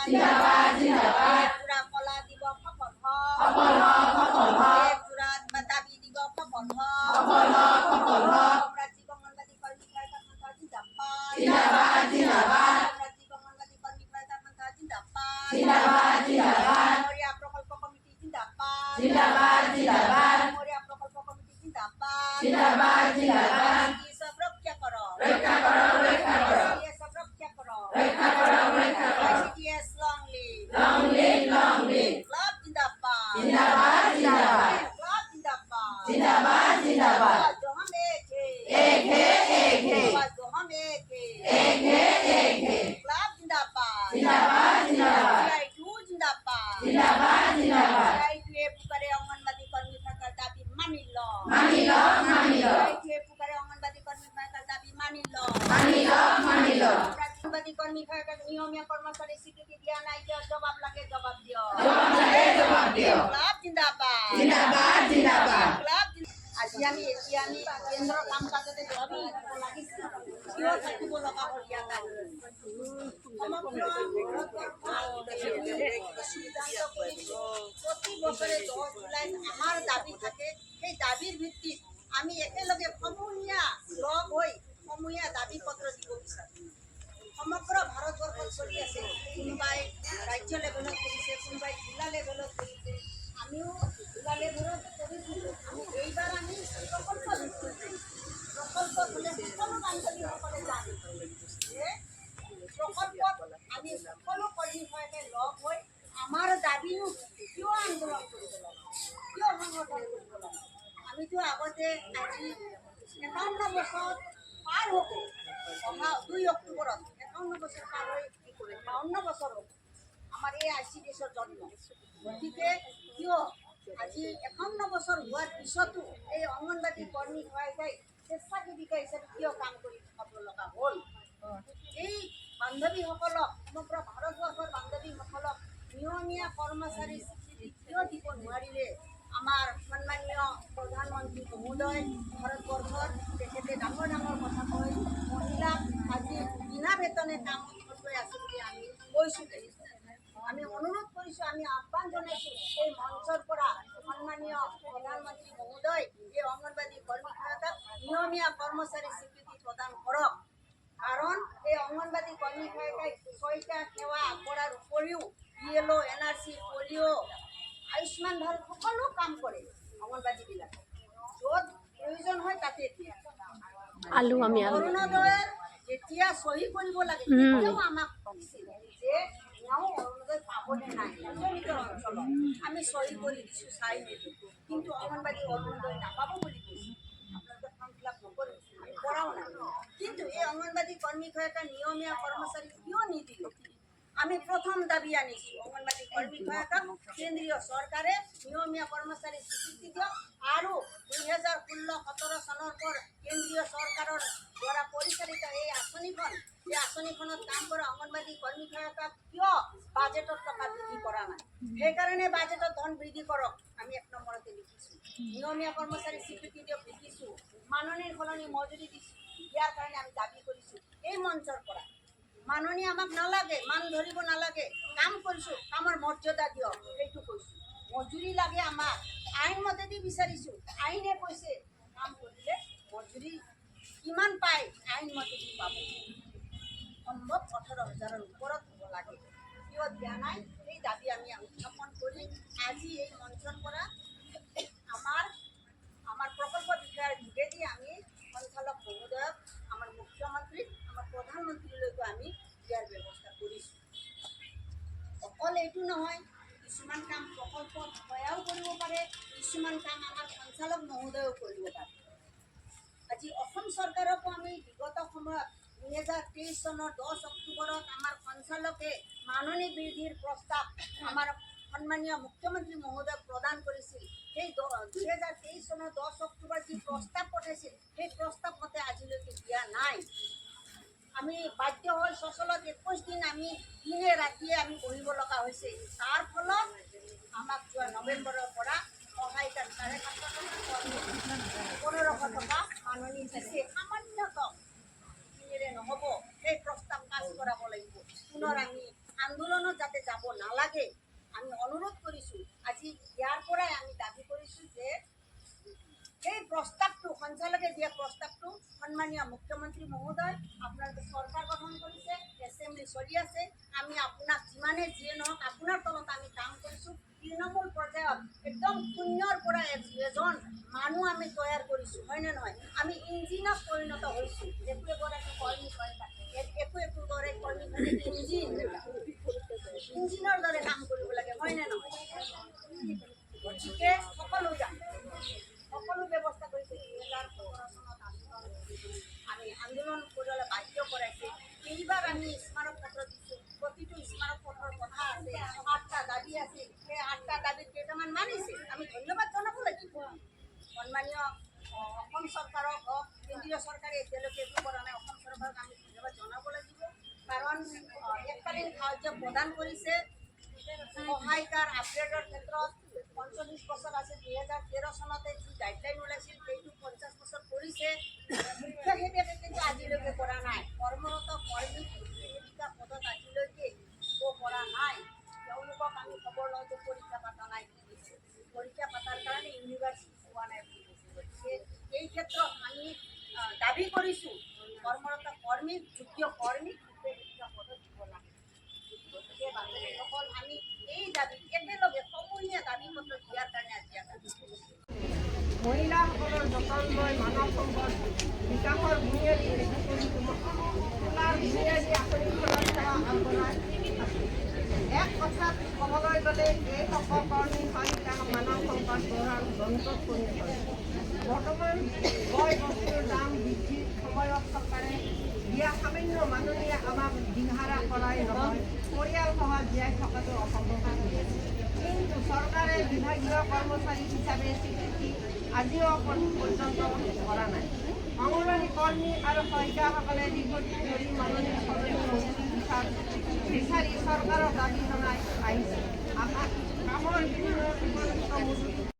জিন্দাবাদ জিন্দাবাদ জোড়া কলা দিবস সফল সফল হওক সফল হওক জোড়া দাবি দিবস সফল সফল হওক সফল হওক রাজ্যিক অঙ্গনবাদী কর্মী সহায়তা সংস্থা জিন্দাবাদ জিন্দাবাদ জিন্দাবাদ রাজ্যিক অঙ্গনবাদী কর্মী সহায়তা সংস্থা জিন্দাবাদ জিন্দাবাদ জিন্দাবাদ মরিয়া প্রকল্প কমিটি জিন্দাবাদ জিন্দাবাদ জিন্দাবাদ মরিয়া প্রকল্প কমিটি জিন্দাবাদ জিন্দাবাদ জিন্দাবাদ এই সব রক্ষা করো রক্ষা করো রক্ষা করো এই সব রক্ষা করো রক্ষা করো রক্ষা করো ICDS long live long live long live club জিন্দাবাদ জিন্দাবাদ জিন্দাবাদ ক্লাব জিন্দাবাদ जिंदाबाद जिंदाबाद जो हम एक है एक है एक है जो हम एक है एक है एक है क्लाब जिंदाबाद जिंदाबाद जिंदाबाद CI2 जिंदाबाद जिंदाबाद जिंदाबाद CI2 पुकारे অঙ্গনবাদী কর্মী থাকার দাবি মানি ল मानी लो CI2 পুকারে অঙ্গনবাদী কর্মী থাকার দাবি মানি ল मानी लो অঙ্গনবাদী কর্মী থাকার নিয়মীয় কর্মচারী স্বীকৃতি দিয়া নাই যে জবাব লাগে জবাব দিও जवाब लगे जवाब दियो ক্লাব জিন্দাবাদ जिंदाबाद जिंदाबाद ক্লাব আজি আমি কেন্দ্ৰৰ কাম কাজতে ভাবি লাগিছিল কিয় থাকিব লগা হ'ল ইয়াত সমগ্ৰ প্ৰতি বছৰে 10 জুলাইত আমাৰ দাবী থাকে সেই দাবীৰ ভিত্তিত আমি একেলগে সমূহীয়া লগ হৈ সমূহীয়া দাবী পত্ৰ দিব বিচাৰোঁ সমগ্ৰ ভাৰতবৰ্ষত চলি আছে কোনোবাই ৰাজ্য লেভেলত কৰিছে কোনোবাই জিলা লেভেলত কৰিছে আমিও জিলা লেভেলত কৰিছোঁ আমি এইবাৰ আমি প্ৰকল্প হ'লে সকলো বান্ধৱীসকলে জানে যে প্ৰকল্পত আমি সকলো কৰ্মী সৈতে লগ হৈ আমাৰ দাবীও কিয় আন্দোলন কৰিব লাগে কিয় সংগঠন কৰিব লাগে আমিতো আগতে আজি 51 বছৰ পাৰ হ'ব অহা 2 অক্টোবৰত 51 বছৰ পাৰ হৈ 52 বছৰ হ'ব আমাৰ এই ICDSৰ জন্ম গতিকে কিয় আজি 51 বছৰ হোৱাৰ পিছতো এই অঙ্গনবাদী কৰ্মী সহায়তাই স্বেচ্ছাসেৱিকা হিচাপে কিয় কাম কৰি খাব লগা হ'ল এই বান্ধৱীসকলক সমগ্ৰ ভাৰতবৰ্ষৰ বান্ধৱীসকলক নিয়মীয়া কৰ্মচাৰী স্বীকৃতি কিয় দিব নোৱাৰিলে আমাৰ সন্মানীয় প্ৰধানমন্ত্ৰী মহোদয় ভাৰতবৰ্ষৰ তেখেতে ডাঙৰ কথা কয় মহিলাক আজি বিনা বেতনে কাম কৰি আছে বুলি আমি কৈছোঁ আমি অনুৰোধ কৰিছোঁ আমি আহ্বান জনাইছোঁ এই মঞ্চৰ পৰা সন্মানীয় প্ৰধানমন্ত্ৰী মহোদয় এই অঙ্গনবাদী কৰ্মী সহায়তাক নিয়মীয়া কৰ্মচাৰী স্বীকৃতি প্ৰদান কৰক কাৰণ এই অঙ্গনবাদী কৰ্মী সহায়তাই 6টা সেৱা আগবঢ়াৰ উপৰিও BLO NRC polio' Ayushman Bharat সকলো কাম কৰে অঙ্গনবাদীবিলাকে য'ত প্ৰয়োজন হয় তাতে দিয়ে অৰুণোদয়ৰ যেতিয়া চহী কৰিব লাগে তেতিয়াও আমাক কৈছিল যে অৰুণোদয় পাবনে নাই নিজৰ অঞ্চলত আমি চহী কৰি দিছোঁ চাই নিদিওঁ কিন্তু অঙ্গনবাদী অৰুণোদয় নাপাব বুলি কৈছোঁ আপোনালোকে ফৰ্ম ফিল আপ নকৰিব আমি কৰাও নাই কিন্তু এই অঙ্গনবাদী কৰ্মী সহায়তা নিয়মীয়া কৰ্মচাৰী কিয় নিদিলে আমি প্ৰথম দাবী আনিছোঁ অঙ্গনবাদী কৰ্মী সহায়তাক কেন্দ্ৰীয় চৰকাৰে নিয়মীয়া কৰ্মচাৰী স্বীকৃতি দিয়ক আৰু 2016-17 চনৰ পৰা কেন্দ্ৰীয় চৰকাৰৰ দ্বাৰা পৰিচালিত এই আঁচনিখনত কাম কৰা অঙ্গনবাদী কৰ্মী সহায়তাক কিয় বাজেটত টকা বৃদ্ধি কৰা নাই সেইকাৰণে বাজেটত ধন বৃদ্ধি কৰক আমি 1 নম্বৰতে লিখিছোঁ নিয়মীয়া কৰ্মচাৰী স্বীকৃতি দিয়ক লিখিছোঁ মাননীৰ সলনি মজুৰি দিছোঁ ইয়াৰ কাৰণে আমি দাবী কৰিছোঁ এই মঞ্চৰ পৰা মাননী আমাক নালাগে মান ধৰিব নালাগে কাম কৰিছোঁ কামৰ মৰ্যাদা দিয়ক এইটো কৈছোঁ মজুৰি লাগে আমাক আইন মতেদি বিচাৰিছোঁ আইনে কৈছে কাম কৰিলে মজুৰি কিমান পায় আইন মতেদি পাব সম্ভৱ 18,000ৰ ওপৰত হ'ব লাগে কিয় দিয়া নাই এই দাবী আমি উত্থাপন কৰি আজি এই মঞ্চৰ পৰা আমাৰ প্ৰকল্প বিষয়াৰ যোগেদি আমি সঞ্চালক মহোদয়ক আমাৰ মুখ্যমন্ত্ৰীক আমাৰ প্ৰধানমন্ত্ৰীলৈকে আমি দিয়াৰ ব্যৱস্থা কৰিছোঁ অকল এইটো নহয় কিছুমান কাম প্ৰকল্প বিষয়াও কৰিব পাৰে কিছুমান কাম আমাৰ সঞ্চালক মহোদয়েও কৰিব পাৰে আজি অসম চৰকাৰকো আমি বিগত সময়ত 2023 চনৰ 10 অক্টোবৰত আমাৰ সঞ্চালকে মাননী বৃদ্ধিৰ প্ৰস্তাৱ আমাৰ সন্মানীয় মুখ্যমন্ত্ৰী মহোদয়ক প্ৰদান কৰিছিল সেই 2023 চনৰ 10 অক্টোবৰ যি প্ৰস্তাৱ পঠাইছিল সেই প্ৰস্তাৱ মতে আজিলৈকে দিয়া নাই আমি বাধ্য হৈ সচলত 21 দিন আমি দিনে ৰাতিয়ে আমি বহিব লগা হৈছে তাৰ ফলত আমাক যোৱা নৱেম্বৰৰ পৰা সহায়িকা 750 টকা 1500 টকা মাননী দিছে সামান্যতম নহ'ব সেই প্ৰস্তাৱ পাছ কৰাব লাগিব পুনৰ আমি আন্দোলনত যাতে নালাগে আমি অনুৰোধ কৰিছোঁ। আজি ইয়াৰ পৰাই আমি দাবী কৰিছোঁ যে এই প্ৰস্তাৱটো সঞ্চালকে দিয়া প্ৰস্তাৱটো সন্মানীয় মুখ্যমন্ত্ৰী মহোদয়, আপোনালোকে চৰকাৰ গঠন কৰিছে, এছেম্বলি চলি আছে, আমি আপোনাক যিমানে যিয়ে নহওক আপোনাৰ তলত আমি কাম কৰিছোঁ। তৃণমূল পৰ্যায়ত একদম শূন্যৰ পৰা এজন মানুহ আমি তৈয়াৰ কৰিছোঁ, হয়নে নহয়? আমি ইঞ্জিনত পৰিণত হৈছোঁ। একো এগৰাকী কৰ্মী হয়, একো একোগৰাকী কৰ্মী মানে ইঞ্জিনৰ দৰে কাম কৰিব লাগে, হয়নে নহয়? গতিকে সকলো ব্যৱস্থা কৰিছে। 2017 চনত আমি আন্দোলন কৰিবলৈ বাধ্য কৰাইছে। এইবাৰ আমি স্মাৰক পত্ৰ দিছোঁ। প্ৰতিটো স্মাৰক পত্ৰৰ কথা আছে, 8টা দাবী আছে। সেই 8টা দাবীত কেইটামান মানিছে, আমি ধন্যবাদ জনাব লাগিব। সন্মানীয় অসম চৰকাৰক হওক, কেন্দ্ৰীয় চৰকাৰে এতিয়ালৈকে একো কৰা নাই, অসম চৰকাৰক আমি ধন্যবাদ জনাব লাগিব। কাৰণ এককালীন সাহায্য প্ৰদান কৰিছে। সহায়িকাৰ আপগ্ৰেডৰ ক্ষেত্ৰত 45 বছৰ আছে, 2013 চনতে যি গাইডলাইন ওলাইছিল সেইটো 50 বছৰ কৰিছে। মুখ্য সেৱকে কিন্তু আজিলৈকে কৰা নাই। কৰ্মৰত কৰ্মী সেৱিকা পদত আজিলৈকে একো কৰা নাই। তেওঁলোকক আমি খবৰ লওঁ যে পৰীক্ষা পাতা নাই, পৰীক্ষা পাতাৰ কাৰণে ইউনিভাৰ্চিটি পোৱা নাই বুলি কৈছে। গতিকে এই ক্ষেত্ৰত আমি দাবী কৰিছোঁ কৰ্মৰত কৰ্মীক, যোগ্য কৰ্মীক সেৱিকা পদত দিব লাগে। গতিকে বাতৰিসকল আমি এই দাবী একেলগে সমূহীয়া দাবী পত্ৰ দিয়াৰ কাৰণে আজি মহিলাসকলৰ যতন লৈ মানৱ সম্পদ বিকাশৰ বুনিয়াদী আঁচনিখনৰ সেৱা আগবঢ়াই আছে। এক কথাত ক'বলৈ গ'লে এই সহকৰ্মী সহায়িকা মানৱ সম্পদ গঢ়াৰ যন্ত্ৰত পৰিণত হৈছে। বৰ্তমান বয় বস্তুৰ দাম বৃদ্ধিৰ সময়ত চৰকাৰে দিয়া সামান্য মাননীয়ে আমাক দিহাৰা কৰাই নহয়, পৰিয়ালসহ জীয়াই থকাটো অসম্ভৱ হৈ আছে। কিন্তু চৰকাৰে বিভাগীয় কৰ্মচাৰী হিচাপে স্বীকৃতি আজিও পৰ্যন্ত কৰা নাই। অংগনৱাড়ী কৰ্মী আৰু সহায়িকাসকলে দীৰ্ঘদিন ধৰি মাননীয় সদস্য মন্ত্ৰী বিচাৰি চৰকাৰৰ দাবী জনাই আহিছে। কামৰ বিভিন্ন উপযুক্ত মজুৰি